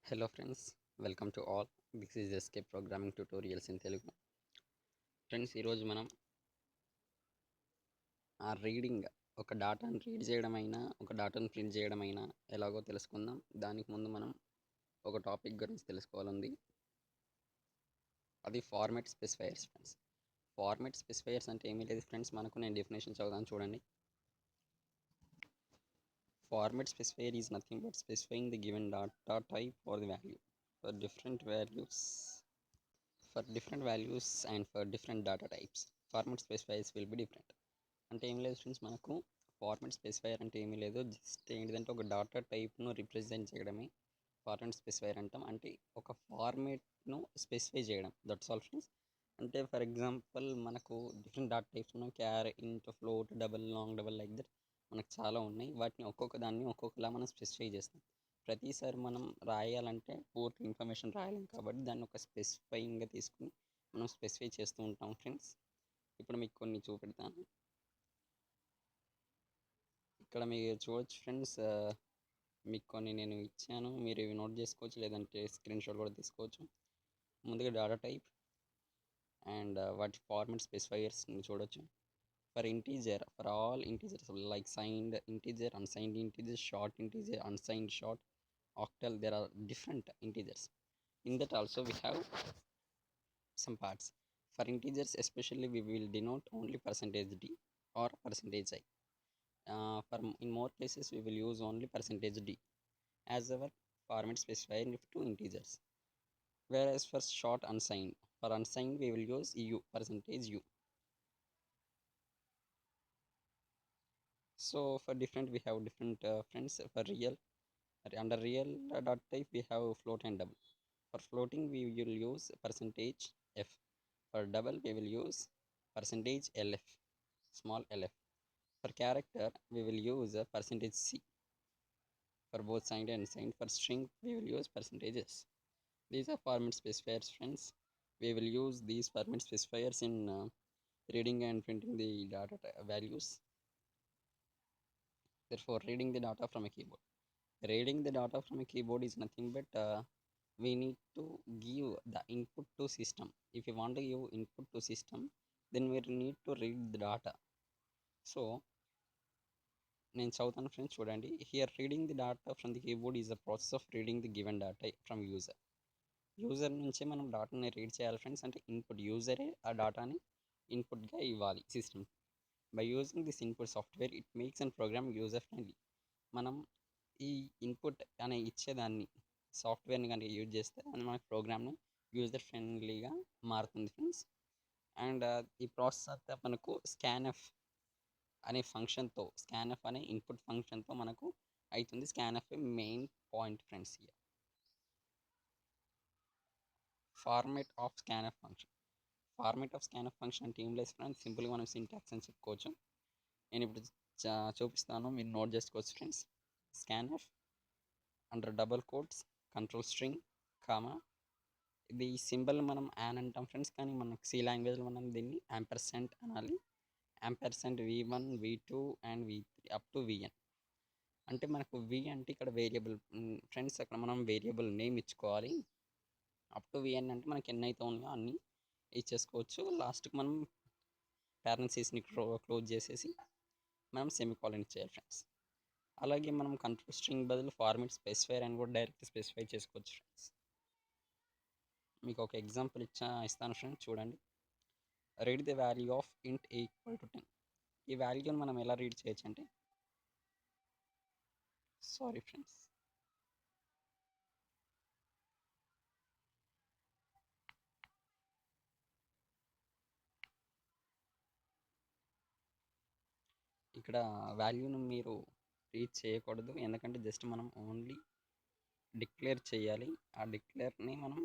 Hello friends, welcome to all. This is Escape Programming Tutorials in Telugu. Friends ఈరోజు మనం reading ఒక డాటాను read చేయడమైనా ఒక డాటాను print చేయడమైనా ఎలాగో తెలుసుకుందాం. దానికి ముందు మనం ఒక టాపిక్ గురించి తెలుసుకోవాలంది. అది format specifiers friends. Format specifiers అంటే ఏమీ లేదు ఫ్రెండ్స్, నేను డెఫినేషన్ చదువుతాను చూడండి. Format specifier is nothing but specifying the given data type or the value for different values and for different data types. Format specifiers will be different. అంటే ఏం లేదు friends, మనకు ఫార్మాట్ స్పెసిఫైయర్ అంటే ఏమీ లేదు, జస్ట్ ఏంటిదంటే ఒక డాటా టైప్ను రిప్రజెంట్ చేయడమే ఫార్మాట్ స్పెసిఫైయర్ అంటాం. అంటే ఒక ఫార్మేట్ను స్పెసిఫై చేయడం, దట్స్ ఆల్ ఫ్రెండ్స్. అంటే ఫర్ ఎగ్జాంపుల్ మనకు డిఫరెంట్ డాటా టైప్స్ ఉన్నాయి, క్యార్, ఇంట్, float, double, long, double, like that మనకు చాలా ఉన్నాయి. వాటిని ఒక్కొక్క దాన్ని ఒక్కొక్కలా మనం స్పెసిఫై చేస్తాం. ప్రతిసారి మనం రాయాలంటే పూర్తి ఇన్ఫర్మేషన్ రాయలేం కాబట్టి దాన్ని ఒక స్పెసిఫైయింగ్గా తీసుకుని మనం స్పెసిఫై చేస్తూ ఉంటాం ఫ్రెండ్స్. ఇప్పుడు మీకు కొన్ని చూపెడతాను. ఇక్కడ మీరు చూడొచ్చు ఫ్రెండ్స్, మీకు కొన్ని నేను ఇచ్చాను, మీరు ఇవి నోట్ చేసుకోవచ్చు, లేదంటే స్క్రీన్ షాట్ కూడా తీసుకోవచ్చు. ముందుగా డాటా టైప్ అండ్ వాటి ఫార్మాట్ స్పెసిఫైయర్స్ చూడొచ్చు. For integer, for all integers like signed integer, unsigned integer, short integer, unsigned short, octal, there are different integers. In that also we have some parts. For integers especially we will denote only percentage d or percentage I. In more cases we will use only percentage d as our format specifier to integers, whereas for short unsigned, for unsigned we will use u, percentage u. So for different we have different friends. For real, under real dot type we have float and double. For floating we will use percentage f. For double we will use percentage lf, small lf. For character we will use percentage c. For both signed and unsigned. For string we will use percentages. These are format specifiers friends. We will use these format specifiers in reading and printing the data values. Therefore reading the data from a keyboard. Reading the data from a keyboard is nothing but we need to give the input to system. If you want to give input to system, then we need to read the data. So నేను చదువుతాను friends చూడండి. Here reading the data from the keyboard is the process of reading the given data from user. User నుంచే మనం డాటాని read చేయాలి friends. అంటే input యూజరే ఆ డాటాని ఇన్పుట్గా ఇవ్వాలి system. By using this input software it makes and program user friendly. మనం ఈ ఇన్పుట్ అనే ఇచ్చేదాన్ని సాఫ్ట్వేర్ని కనుక యూజ్ చేస్తే అది మన ప్రోగ్రామ్ని యూజర్ ఫ్రెండ్లీగా మారుతుంది ఫ్రెండ్స్. అండ్ ఈ ప్రాసెస్ అంతా మనకు స్కాన్ఎఫ్ అనే ఫంక్షన్తో, స్కాన్ఎఫ్ అనే ఇన్పుట్ ఫంక్షన్తో మనకు అవుతుంది. Scanf main point friends. Here format of scanf function. Format of scanf function అంటే ఏం లేదు ఫ్రెండ్స్, సింపుల్గా మనం సింటాక్స్ అని చెప్పుకోవచ్చు. నేను ఇప్పుడు చూపిస్తాను, మీరు నోట్ చేసుకోవచ్చు friends. Scanf under double quotes control string comma, ఇది సింబల్ మనం యాన్ అంటాం ఫ్రెండ్స్, కానీ మనకు సి లాంగ్వేజ్లో మనం దీన్ని యాంపర్సెంట్ అనాలి. Ampersand v1, v2 and v3 up to vn. అంటే మనకు v అంటే ఇక్కడ వేరియబుల్ ఫ్రెండ్స్, అక్కడ మనం వేరియబుల్ నేమ్ ఇచ్చుకోవాలి. అప్ టు vn అంటే మనకి ఎన్ని అయితే ఉన్నాయో అన్నీ ఇచ్చేసుకోవచ్చు. లాస్ట్కి మనం ప్యారెంథసిస్ని క్లోజ్ చేసేసి మనం సెమీకోలన్ ఇచ్చేయాలి ఫ్రెండ్స్. అలాగే మనం కంట్రోల్ స్ట్రింగ్ బదులు ఫార్మాట్ స్పెసిఫైర్ అని కూడా డైరెక్ట్ స్పెసిఫై చేసుకోవచ్చు ఫ్రెండ్స్. మీకు ఒక ఎగ్జాంపుల్ ఇస్తాను ఫ్రెండ్స్ చూడండి. రీడ్ ది వాల్యూ ఆఫ్ ఇంట్ ఈక్వల్ టు 10. ఈ వాల్యూని మనం ఎలా రీడ్ చేయొచ్చు అంటే, సారీ ఫ్రెండ్స్, ఇక్కడ వాల్యూను మీరు రీడ్ చేయకూడదు, ఎందుకంటే జస్ట్ మనం ఓన్లీ డిక్లేర్ చేయాలి. ఆ డిక్లేర్ని మనం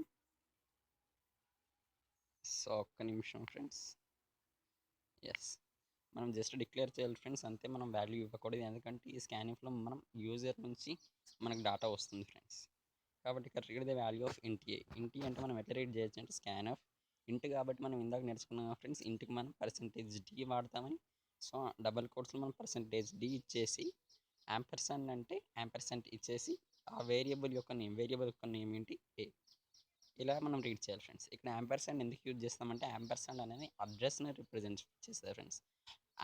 ఒక్క నిమిషం ఫ్రెండ్స్, ఎస్, మనం జస్ట్ డిక్లేర్ చేయాలి ఫ్రెండ్స్, అంతే. మనం వాల్యూ ఇవ్వకూడదు, ఎందుకంటే ఈ స్కానింగ్లో మనం యూజర్ నుంచి మనకు డేటా వస్తుంది ఫ్రెండ్స్. కాబట్టి ఇక్కడ రీడ్ ద వాల్యూ ఆఫ్ ఇంట్ ఏ. ఇంట్ అంటే మనం ఎట్లా రీడ్ చేయొచ్చు అంటే, స్కాన్ ఆఫ్ ఇంట్ కాబట్టి మనం ఇందాక నేర్చుకున్నాం ఫ్రెండ్స్, ఇంట్కి మనం పర్సెంటేజ్ డి వాడతామని. సో డబల్ కోట్స్లో మనం పర్సెంటేజ్ డి ఇచ్చేసి, యాంపర్సెంట్ అంటే యాంపర్సెంట్ ఇచ్చేసి ఆ వేరియబుల్ యొక్క నేమ్ ఏంటి ఏ. ఇలా మనం రీడ్ చేయాలి ఫ్రెండ్స్. ఇక్కడ యాంపర్సండ్ ఎందుకు యూజ్ చేస్తామంటే యాంపర్సండ్ అనేది అడ్రస్ని రిప్రజెంట్ చేస్తుంది ఫ్రెండ్స్.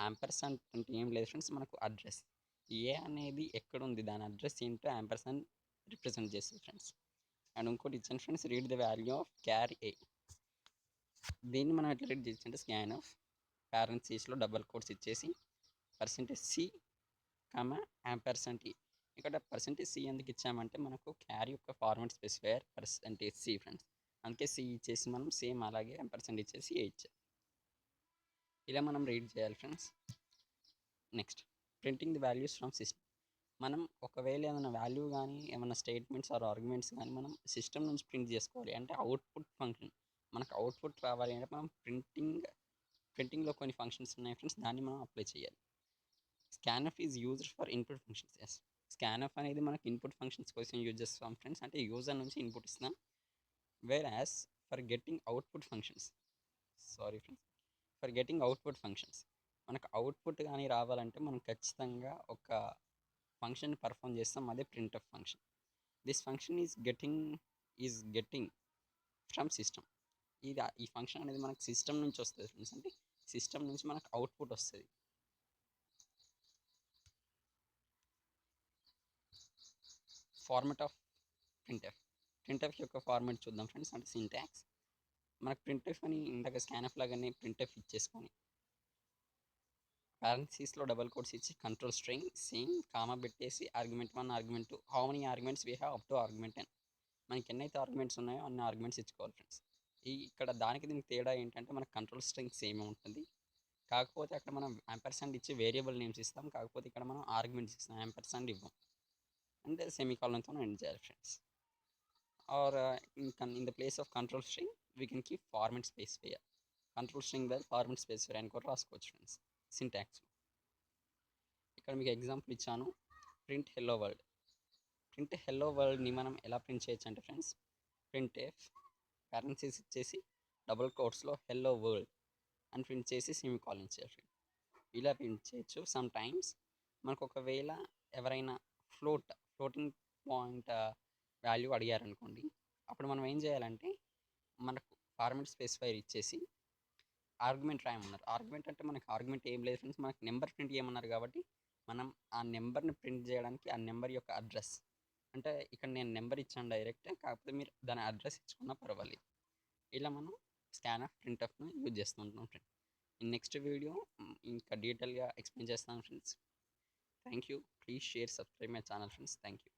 యాంపర్సండ్ అంటే ఏం లేదు ఫ్రెండ్స్, మనకు అడ్రస్ ఏ అనేది ఎక్కడుంది దాని అడ్రస్ ఏంటో యాంపర్సండ్ రిప్రజెంట్ చేస్తుంది ఫ్రెండ్స్. అండ్ ఇంకోటి ఇచ్చాను friends, read the value of char a. దీన్ని మనం ఎట్లా రీడ్ చేయొచ్చు అంటే స్కాన్ ఆఫ్ పారెంథసిస్లో డబల్ కోట్స్ ఇచ్చేసి %C, యాంపర్సండ్ ఈ. ఇక్కడ %C ఎందుకు ఇచ్చామంటే మనకు క్యారీ యొక్క ఫార్మాట్ స్పెసిఫైయర్ %C ఫ్రెండ్స్. అందుకే C ఇచ్చేసి మనం సేమ్ అలాగే యాంపర్సండ్ ఇచ్చేసి ఏ ఇచ్చాం. ఇలా మనం రీడ్ చేయాలి friends. Next, printing the values from system. మనం ఒకవేళ ఏమైనా వాల్యూ కానీ ఏమైనా స్టేట్మెంట్స్ ఆర్ ఆర్గ్యుమెంట్స్ కానీ మనం సిస్టమ్ నుంచి ప్రింట్ చేసుకోవాలి అంటే అవుట్పుట్ ఫంక్షన్ మనకు అవుట్పుట్ రావాలి అంటే మనం ప్రింటింగ్లో కొన్ని ఫంక్షన్స్ ఉన్నాయి ఫ్రెండ్స్, దాన్ని మనం అప్లై చేయాలి. Scanf is used for input functions. Yes, scanf అనేది మనకి ఇన్పుట్ ఫంక్షన్స్ కోసం యూజ్ చేస్తాం ఫ్రెండ్స్, అంటే యూజర్ నుంచి ఇన్పుట్ ఇస్తాం. Whereas for getting output functions మనకు అవుట్పుట్ కానీ రావాలంటే మనం ఖచ్చితంగా ఒక ఫంక్షన్ పర్ఫామ్ చేస్తాం, అదే printf function. This function is getting from system. ఈ ఫంక్షన్ అనేది మనకు సిస్టమ్ నుంచి వస్తుంది ఫ్రెండ్స్, అంటే సిస్టమ్ నుంచి మనకు అవుట్పుట్ వస్తుంది. ఫార్మాట్ ఆఫ్ ప్రింట్ఎఫ్ యొక్క ఫార్మాట్ చూద్దాం ఫ్రెండ్స్. అంటే సింటాక్స్ మనకు ప్రింట్ఎఫ్ అని ఇందాక స్కాన్ఎఫ్ లాగానే ప్రింట్ఎఫ్ ఇచ్చేసుకొని పారెంథసిస్లో డబల్ కోట్స్ ఇచ్చి కంట్రోల్ స్ట్రింగ్ సేమ్ కామా పెట్టేసి argument1 argument2 how many arguments we have up to argument10. మనకి ఎన్నైతే ఆర్గ్యుమెంట్స్ ఉన్నాయో అన్ని ఆర్గ్యుమెంట్స్ ఇచ్చుకోవాలి ఫ్రెండ్స్. ఇక్కడ దీనికి తేడా ఏంటంటే మనకు కంట్రోల్ స్ట్రింగ్ సేమ్ ఉంటుంది, కాకపోతే అక్కడ మనం యాంపర్సండ్ ఇచ్చి వేరియబుల్ నేమ్స్ ఇస్తాం, కాకపోతే ఇక్కడ మనం ఆర్గ్యుమెంట్స్ ఇస్తాం, యాంపర్సండ్ ఇవ్వం. అంటే సెమీకాలన్తో ఎండ్ చేయాలి friends. Or in the place of control string we can keep format specifier. Control string బదులు ఫార్మాట్ స్పెసిఫైయర్ అని కూడా రాసుకోవచ్చు ఫ్రెండ్స్ సింటాక్స్. ఇక్కడ మీకు ఎగ్జాంపుల్ ఇచ్చాను, ప్రింట్ హెల్లో వరల్డ్ని మనం ఎలా ప్రింట్ చేయొచ్చు అంటే ఫ్రెండ్స్, ప్రింట్ఎఫ్ పారెంథసిస్ ఇచ్చేసి డబుల్ కోట్స్లో హెల్లో వరల్డ్ అని ప్రింట్ చేసి సెమీకాలన్ చేయాలి. ఇలా ప్రింట్ చేయొచ్చు. సమ్ టైమ్స్ మనకు ఒకవేళ ఎవరైనా ఫ్లోటింగ్ పాయింట్ వాల్యూ అడిగారనుకోండి, అప్పుడు మనం ఏం చేయాలంటే మనకు ఫార్మాట్ స్పెసిఫైర్ ఇచ్చేసి ఆర్గ్యుమెంట్ రాయమన్నారు. ఆర్గ్యుమెంట్ అంటే మనకు ఆర్గ్యుమెంట్ ఏం లేదు ఫ్రెండ్స్, మనకు నెంబర్ ప్రింట్ చేయమన్నారు కాబట్టి మనం ఆ నెంబర్ని ప్రింట్ చేయడానికి ఆ నెంబర్ యొక్క అడ్రస్, అంటే ఇక్కడ నేను నెంబర్ ఇచ్చాను డైరెక్ట్, కాకపోతే మీరు దాని అడ్రస్ ఇచ్చుకున్నా పర్వాలేదు. ఇలా మనం స్కాన్ఎఫ్ ప్రింట్ఎఫ్ను యూజ్ చేస్తుంటాం ఫ్రెండ్స్. నెక్స్ట్ వీడియో ఇంకా డీటెయిల్గా ఎక్స్ప్లెయిన్ చేస్తాను friends. Thank you. Please share, subscribe my channel friends. Thank you.